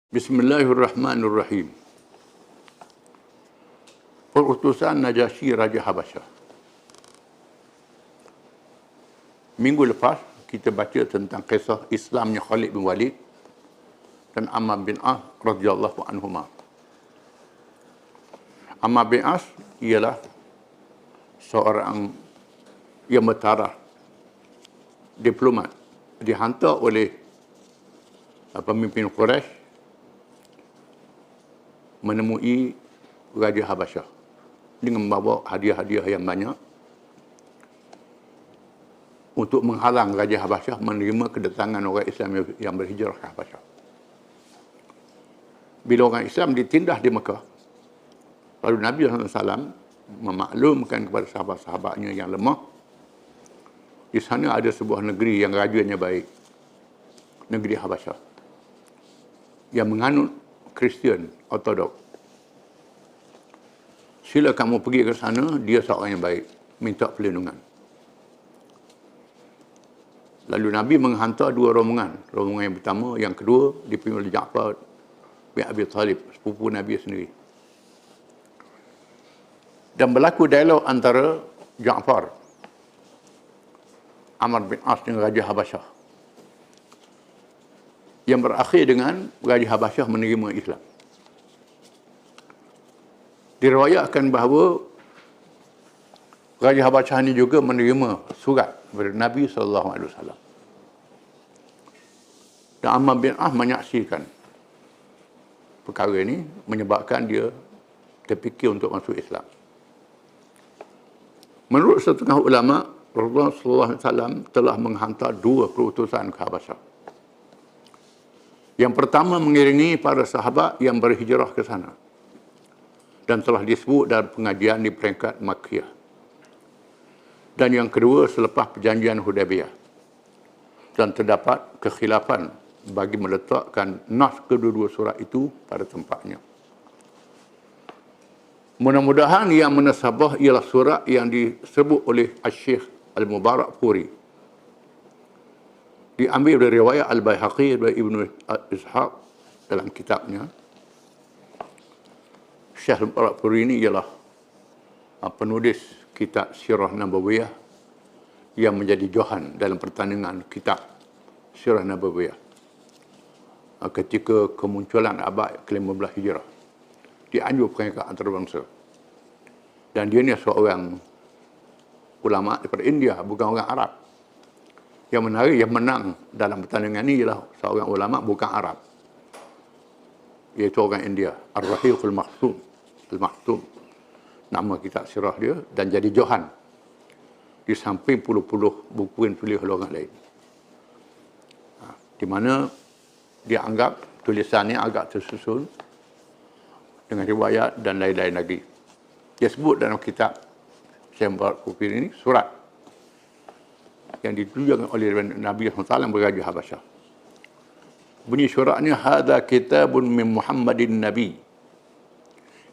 Bismillahirrahmanirrahim. Perutusan Najasyi Raja Habasyah. Minggu lepas kita baca tentang kisah Islamnya Khalid bin Walid dan Ammar bin As radhiyallahu anhuma. Ammar bin As ialah seorang yang bertaraf diplomat, dihantar oleh pemimpin Quraisy menemui Raja Habasyah dengan membawa hadiah-hadiah yang banyak untuk menghalang Raja Habasyah menerima kedatangan orang Islam yang berhijrah ke Habasyah. Bila orang Islam ditindas di Mekah, lalu Nabi SAW memaklumkan kepada sahabat-sahabatnya yang lemah, di sana ada sebuah negeri yang rajanya baik, negeri Habasyah, yang menganut Kristian Ortodok. Sila kamu pergi ke sana, dia seorang yang baik, minta perlindungan. Lalu Nabi menghantar dua rombongan. Rombongan yang pertama, yang kedua dipimpin oleh Ja'far bin Abi Talib, sepupu Nabi sendiri. Dan berlaku dialog antara Ja'far, Ammar bin As dengan Raja Habasyah, yang berakhir dengan Raja Habasyah menerima Islam. Diriwayatkan bahawa Raja Habasyah ini juga menerima surat dari Nabi SAW. Dan Ammar bin As menyaksikan perkara ini, menyebabkan dia terfikir untuk masuk Islam. Menurut setengah ulama, Rasulullah SAW telah menghantar dua perutusan ke Habasyah. Yang pertama mengiringi para sahabat yang berhijrah ke sana dan telah disebut dalam pengajian di peringkat Makkiyah. Dan yang kedua selepas perjanjian Hudaybiyah. Dan terdapat kekhilafan bagi meletakkan nas kedua-dua surat itu pada tempatnya. Mudah-mudahan yang menasabah ialah surat yang disebut oleh Syekh Al-Mubarakfuri. Diambil dari riwayat Al-Baihaqi dari Ibnu Ishaq dalam kitabnya. Syekh Al-Mubarakfuri ini ialah penulis kitab Sirah Nabawiyah yang menjadi johan dalam pertandingan kitab Sirah Nabawiyah ketika kemunculan abad ke-15 Hijrah di anjur peringkat antarabangsa. Dan dia ni seorang ulama daripada India, bukan orang Arab. Yang menarik, yang menang dalam pertandingan ini ialah seorang ulama bukan Arab, iaitu orang India, Ar-Rahiqul Maktum. Al-Maktum nama kitab sirah dia, dan jadi johan di samping puluh-puluh buku yang tulis oleh orang lain, di mana dia anggap tulisannya agak tersusun dengan riwayat dan lain-lain lagi. Dia sebut dalam kitab Syekh Mubarakfuri ini surat yang ditujukan oleh Nabi SAW beraja Habasyah. Bunyi suratnya, hadza kitabun min Muhammadin Nabi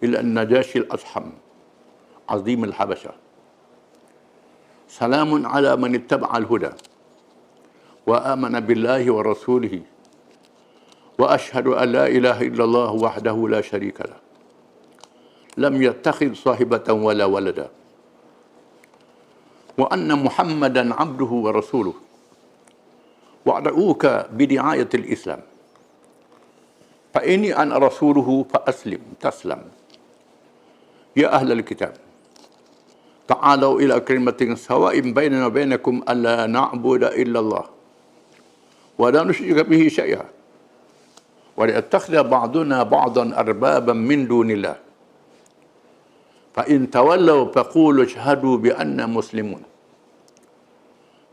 ila an-Najasyi al-Asham azim al-Habasyah. Salamun ala man ittaba'a al-huda wa amana billahi wa rasulihi wa ashhadu an la ilaha illallah wahdahu la syarika lah. Lam yattakhidh sahibatan wala walada. Wa anna Muhammadan abduhu wa rasuluh. Wa ad'uka bidi'ayatil Islam. Fa inni ana rasuluhu fa aslim taslam. Ya ahlal kitab, ta'alau ila kalimatin sawa'in bainana wa bainakum alla na'budu illa Allah wa la nusyrika bihi syai'a wa la yattakhidha ba'duna ba'dan arbaban min dunillah. Fa in tawallaw faqulu ashhadu bi anna muslimun.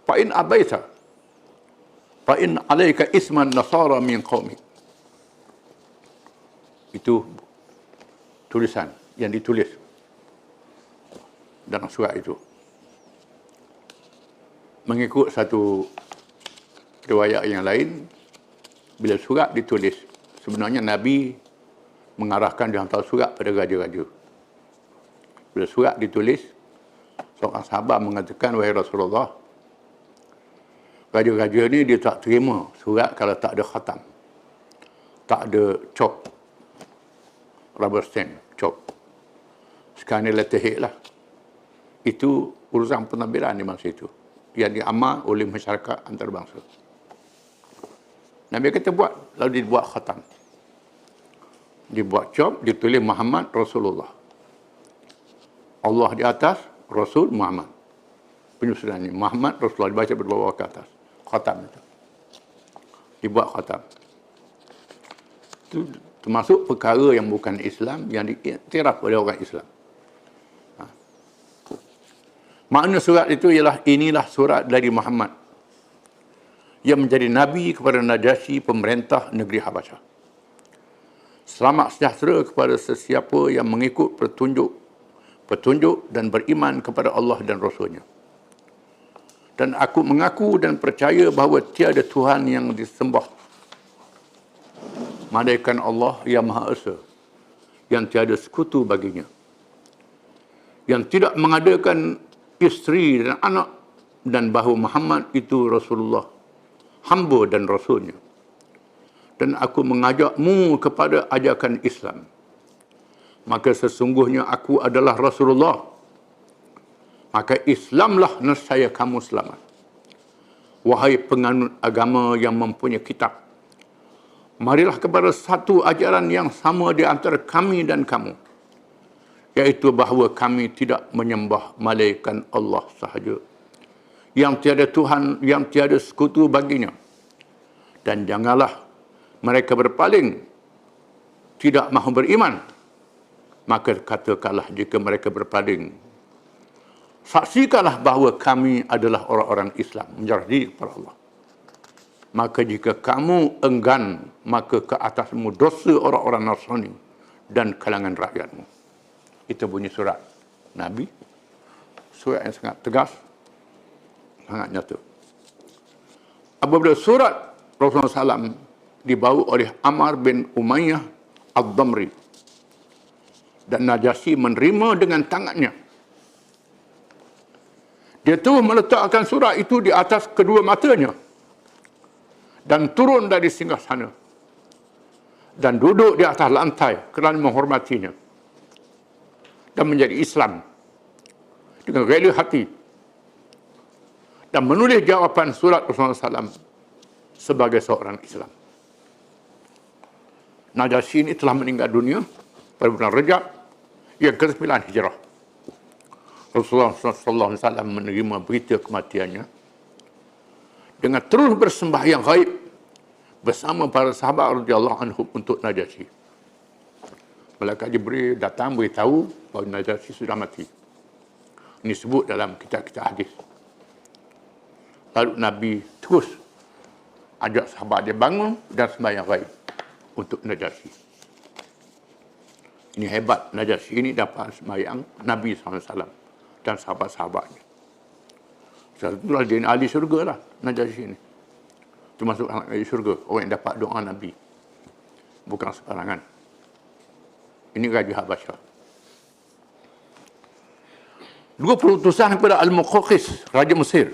Fa in abaita fa in alayka isman nasara min qaumik. Itu tulisan yang ditulis dalam surat itu. Mengikut satu riwayat yang lain, bila surat ditulis, sebenarnya Nabi mengarahkan dihantar surat pada raja-raja. Bila surat ditulis, seorang sahabat mengatakan, wahai Rasulullah, raja-raja ni dia tak terima surat kalau tak ada khatam. tak ada chalk, rubber stamp, chalk. Sekarang ni letterhead lah. Itu urusan pentadbiran di masa itu, yang diamal oleh masyarakat antarabangsa. Nabi kata buat, lalu dibuat khatam. Dibuat chalk, ditulis Muhammad Rasulullah. Allah di atas, Rasul Muhammad. Penyusunannya Muhammad Rasulullah dibaca berbawah ke atas. Khatam itu. Dibuat khatam. Itu termasuk perkara yang bukan Islam, yang diiktiraf oleh orang Islam. Makna surat itu ialah, inilah surat dari Muhammad yang menjadi Nabi kepada Najasyi, pemerintah negeri Habasyah. Selamat sejahtera kepada sesiapa yang mengikut petunjuk dan beriman kepada Allah dan Rasulnya. Dan aku mengaku dan percaya bahawa tiada Tuhan yang disembah melainkan Allah yang Maha Esa, yang tiada sekutu baginya, yang tidak mengadakan isteri dan anak, dan bahawa Muhammad itu Rasulullah, hamba dan Rasulnya. Dan aku mengajakmu kepada ajakan Islam. Maka sesungguhnya aku adalah Rasulullah. Maka Islamlah nescaya kamu selamat. Wahai penganut agama yang mempunyai kitab, marilah kepada satu ajaran yang sama di antara kami dan kamu, iaitu bahawa kami tidak menyembah malaikat Allah sahaja, yang tiada Tuhan, yang tiada sekutu baginya. Dan janganlah mereka berpaling, tidak mahu beriman. Maka katakanlah jika mereka berpaling, saksikanlah bahawa kami adalah orang-orang Islam, menyerah diri kepada Allah. Maka jika kamu enggan, maka ke atasmu dosa orang-orang Nasrani dan kalangan rakyatmu. Itu bunyi surat Nabi. Surat yang sangat tegas, sangat nyata. Apabila surat Rasulullah SAW dibawa oleh Ammar bin Umayyah Ad-Damri, dan Najasyi menerima dengan tangannya. Dia terus meletakkan surat itu di atas kedua matanya dan turun dari singgasana dan duduk di atas lantai kerana menghormatinya dan menjadi Islam dengan rela hati, dan menulis jawapan surat Rasulullah SAW sebagai seorang Islam. Najasyi ini telah meninggal dunia pada bulan Rajab yang ke-9 Hijrah. Rasulullah SAW menerima berita kematiannya dengan terus bersembahyang gaib bersama para sahabat radhiyallahu anhum untuk Najasyi. Malaikat Jibril datang beritahu bahawa Najasyi sudah mati. Ini sebut dalam kitab-kitab hadis. Lalu Nabi terus ajak sahabat dia bangun dan sembahyang gaib untuk Najasyi. Ini hebat, Najasyi ini dapat sembahyang Nabi SAW dan sahabat-sahabatnya. Itulah dia ahli syurga lah, Najasyi ini. Termasuk ahli syurga, orang yang dapat doa Nabi. Bukan sembarangan. Ini Raja Habasyah. Dua perutusan kepada Al-Muqawqis, Raja Mesir.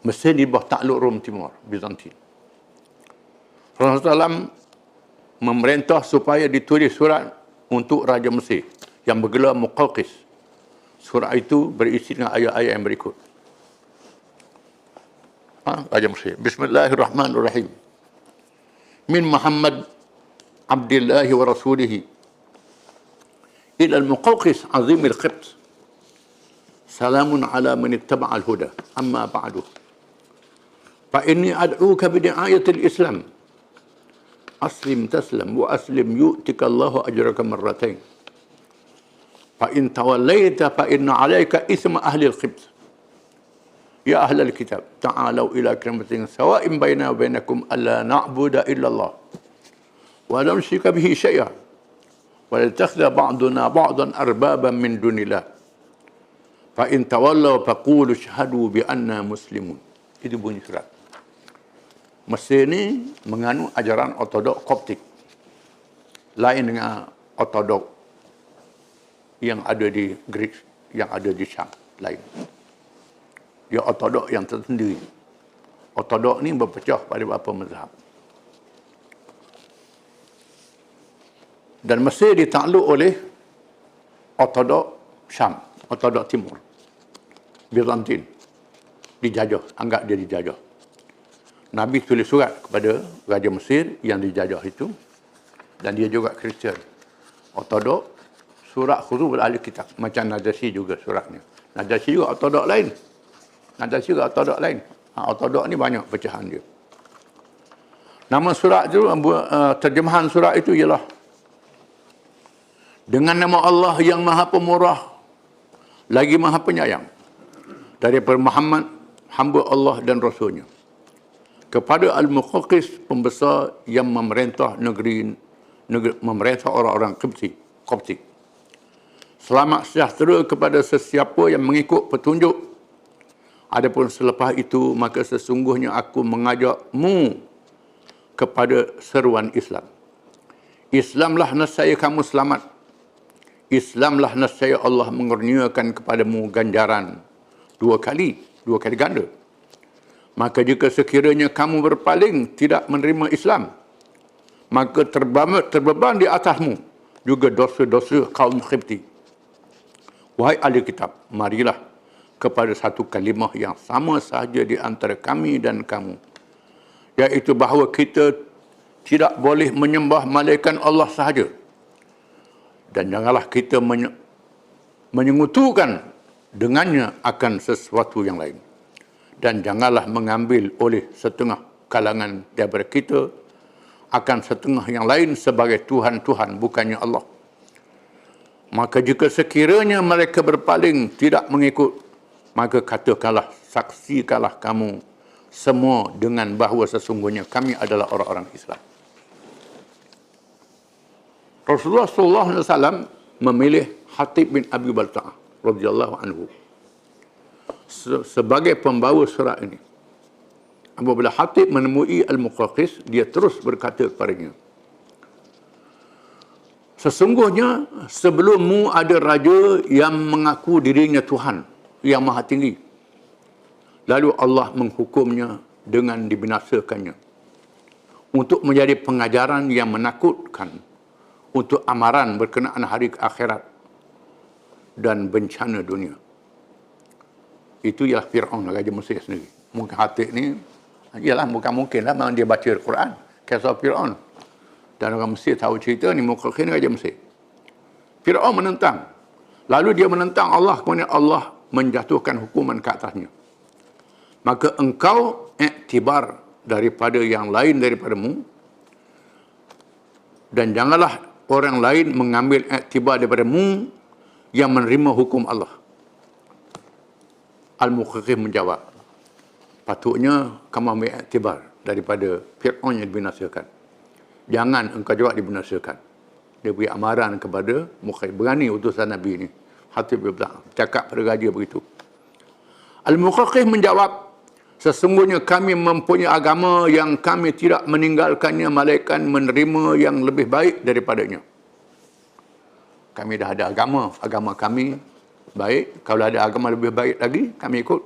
Mesir di bawah takluk Rom Timur, Bizantin. Rasulullah SAW memerintah supaya ditulis surat untuk Raja Mesir yang bergelar Muqawqis. Surat itu berisi dengan ayat-ayat yang berikut. Raja Mesir. Bismillahirrahmanirrahim. Min Muhammad Abdillahi wa Rasulihi ila al-Muqawqis azim al-Qibt. Salamun ala man ittaba'a al-huda. Amma ba'du. Fa inni ad'uka bi di'ayati al-Islam. Aslim taslam wa aslim yu'tika Allahu ajraka marratain. Fa in tawallaita fa inna 'alayka ithma ahli al-Qibt. Ya ahli al-kitab, ta'alu ila kalimatin sawa'in bainana wa bainakum alla na'budu illa Allah wa la nusyrika bihi syai'an wa la yattakhidha ba'duna ba'dan arbaban min dunillah. Fa in tawallaw faqulu ashhadu bi anna muslimun. Itu bunyi surat. Mesir ni menganut ajaran ortodok Koptik. Lain dengan ortodok yang ada di Greek, yang ada di Syam. Lain. Dia ortodok yang tersendiri. Ortodok ni berpecah pada beberapa mazhab. Dan Mesir ditakluk oleh Ortodok Syam, Ortodok Timur, Byzantine. Dijajah, anggap dia dijajah. Nabi tulis surat kepada Raja Mesir yang dijajah itu, dan dia juga Kristian. Ortodok, surat huruf ahli kitab. Macam Najasyi juga suratnya. Najasyi juga Ortodok lain. Najasyi juga Ortodok lain. Ortodok ni banyak pecahan dia. Nama surat itu, terjemahan surat itu ialah dengan nama Allah yang Maha Pemurah lagi Maha Penyayang, daripada Muhammad, hamba Allah dan Rasulnya, kepada Al-Muqawqis, pembesar yang memerintah memerintah orang-orang Qibti. Selamat sejahtera kepada sesiapa yang mengikut petunjuk. Adapun selepas itu, maka sesungguhnya aku mengajakmu kepada seruan Islam. Islamlah nescaya kamu selamat. Islamlah nescaya Allah mengurniakan kepadamu ganjaran dua kali ganda. Maka jika sekiranya kamu berpaling tidak menerima Islam, maka terbeban di atasmu juga dosa-dosa kaum Qibti. Wahai ahli kitab, marilah kepada satu kalimah yang sama sahaja di antara kami dan kamu, iaitu bahawa kita tidak boleh menyembah malaikat Allah sahaja, dan janganlah kita menyengutukan dengannya akan sesuatu yang lain. Dan janganlah mengambil oleh setengah kalangan daripada kita akan setengah yang lain sebagai Tuhan-Tuhan bukannya Allah. Maka jika sekiranya mereka berpaling tidak mengikut, maka katakanlah, saksikanlah kamu semua dengan bahawa sesungguhnya kami adalah orang-orang Islam. Rasulullah SAW memilih Hatib bin Abi Balta'ah radhiyallahu anhu sebagai pembawa surat ini. Apabila Hatib menemui Al-Muqawqis, dia terus berkata kepadanya, sesungguhnya sebelummu ada raja yang mengaku dirinya Tuhan yang Maha Tinggi. Lalu Allah menghukumnya dengan dibinasakannya untuk menjadi pengajaran yang menakutkan untuk amaran berkenaan hari akhirat dan bencana dunia. Itu ialah Fir'aun, Raja Mesir sendiri. Mungkin Hatib ni, ialah bukan mungkin lah, memang dia baca Al-Quran, kisah Fir'aun. Dan orang Mesir tahu cerita ni, Muqawqis Raja Mesir. Fir'aun menentang. Lalu dia menentang Allah, kemudian Allah menjatuhkan hukuman ke atasnya. Maka engkau iktibar daripada yang lain daripadamu, dan janganlah orang lain mengambil iktibar daripadamu yang menerima hukum Allah. Al-Muqawqis menjawab, patutnya kamu ambil iktibar daripada Fir'aun yang dibinasakan. Jangan engkau juga dibinasakan. Dia beri amaran kepada Muqawqis. Berani utusan Nabi ini. Hatib cakap pada raja begitu. Al-Muqawqis menjawab, sesungguhnya kami mempunyai agama yang kami tidak meninggalkannya malaikat menerima yang lebih baik daripadanya. Kami dah ada agama kami baik, kalau ada agama lebih baik lagi, kami ikut.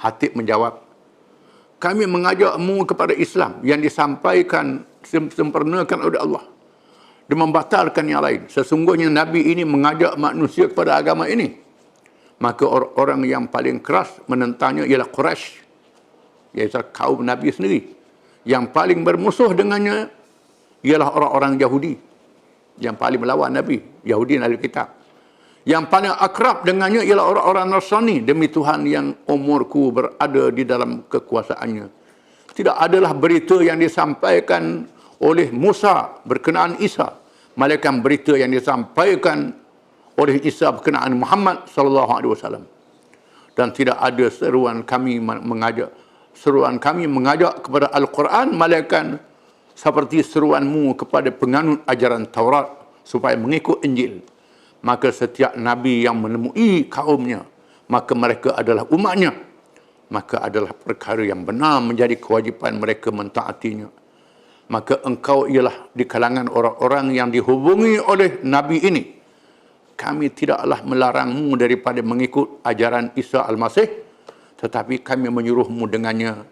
Hatib menjawab, kami mengajakmu kepada Islam yang disampaikan, sempurnakan oleh Allah dan membatalkan yang lain. Sesungguhnya Nabi ini mengajak manusia kepada agama ini. Maka orang yang paling keras menentangnya ialah Quraisy, iaitu kaum Nabi sendiri. Yang paling bermusuh dengannya ialah orang-orang Yahudi, yang paling melawan Nabi, Yahudi dan Ahli Kitab. Yang paling akrab dengannya ialah orang-orang Nasrani, demi Tuhan yang umurku berada di dalam kekuasaannya. Tidak adalah berita yang disampaikan oleh Musa berkenaan Isa, melainkan berita yang disampaikan oleh Isa berkenaan Muhammad SAW. Dan tidak ada seruan kami mengajak kepada Al-Quran, melainkan seperti seruanmu kepada penganut ajaran Taurat supaya mengikut Injil. Maka setiap Nabi yang menemui kaumnya, maka mereka adalah umatnya. Maka adalah perkara yang benar menjadi kewajipan mereka mentaatinya. Maka engkau ialah di kalangan orang-orang yang dihubungi oleh Nabi ini. Kami tidaklah melarangmu daripada mengikut ajaran Isa Al-Masih, tetapi kami menyuruhmu dengannya,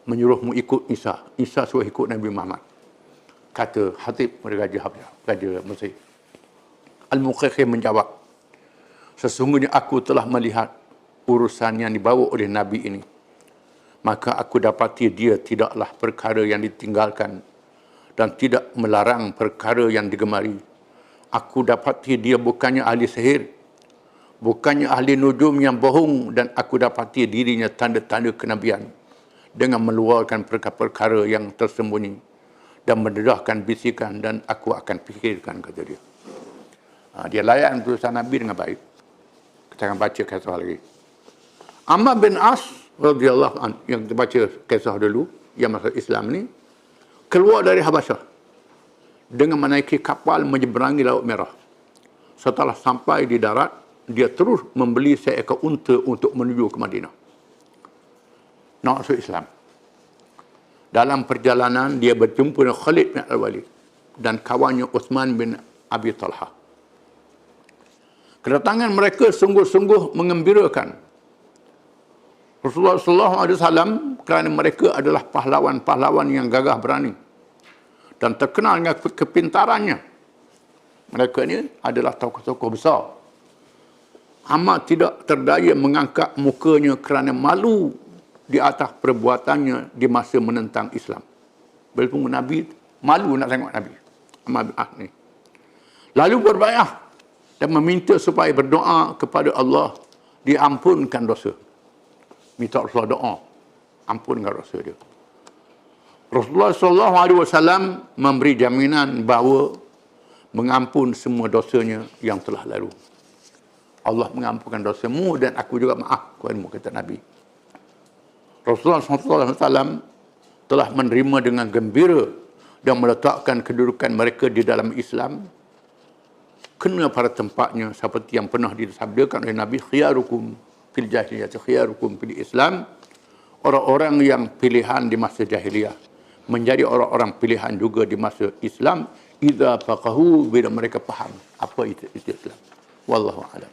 menyuruhmu ikut Isa. Isa suruh ikut Nabi Muhammad. Kata Hatib Raja Habsyah, Raja Mesir. Al-Muqayqi menjawab, sesungguhnya aku telah melihat urusan yang dibawa oleh Nabi ini. Maka aku dapati dia tidaklah perkara yang ditinggalkan dan tidak melarang perkara yang digemari. Aku dapati dia bukannya ahli sihir, bukannya ahli nujum yang bohong, dan aku dapati dirinya tanda-tanda kenabian dengan meluarkan perkara-perkara yang tersembunyi dan mendedahkan bisikan, dan aku akan fikirkan, kata dia. Dia layan tulisan Nabi dengan baik. Kita akan baca kisah lagi. Ammar bin As radhiyallahu anhu, yang kita baca kisah dulu, yang masuk Islam ni, keluar dari Habasyah dengan menaiki kapal menyeberangi Laut Merah. Setelah sampai di darat, dia terus membeli seekor unta untuk menuju ke Madinah. Nak masuk Islam. Dalam perjalanan, dia berjumpa dengan Khalid bin Al-Walid dan kawannya Uthman bin Abi Talha. Kedatangan mereka sungguh-sungguh mengembirakan Rasulullah SAW, kerana mereka adalah pahlawan-pahlawan yang gagah berani dan terkenal dengan kepintarannya. Mereka ini adalah tokoh-tokoh besar. Ammar tidak terdaya mengangkat mukanya kerana malu di atas perbuatannya di masa menentang Islam. Bertemu Nabi, malu nak tengok Nabi. Ammar bin As ni. Lalu berbaiat dan meminta supaya berdoa kepada Allah diampunkan dosa. Minta Rasulullah doa, ampunkan dosa dia. Rasulullah SAW memberi jaminan bahawa mengampun semua dosanya yang telah lalu. Allah mengampunkan dosamu dan aku juga maaf kepadamu, kata Nabi. Rasulullah SAW telah menerima dengan gembira dan meletakkan kedudukan mereka di dalam Islam kena pada tempatnya, seperti yang pernah disabdakan oleh Nabi, khiyarukum fil jahiliyah, khiyarukum fil Islam. Orang-orang yang pilihan di masa jahiliyah menjadi orang-orang pilihan juga di masa Islam, idza faqahu, bila mereka faham apa itu Islam. Wallahu a'lam.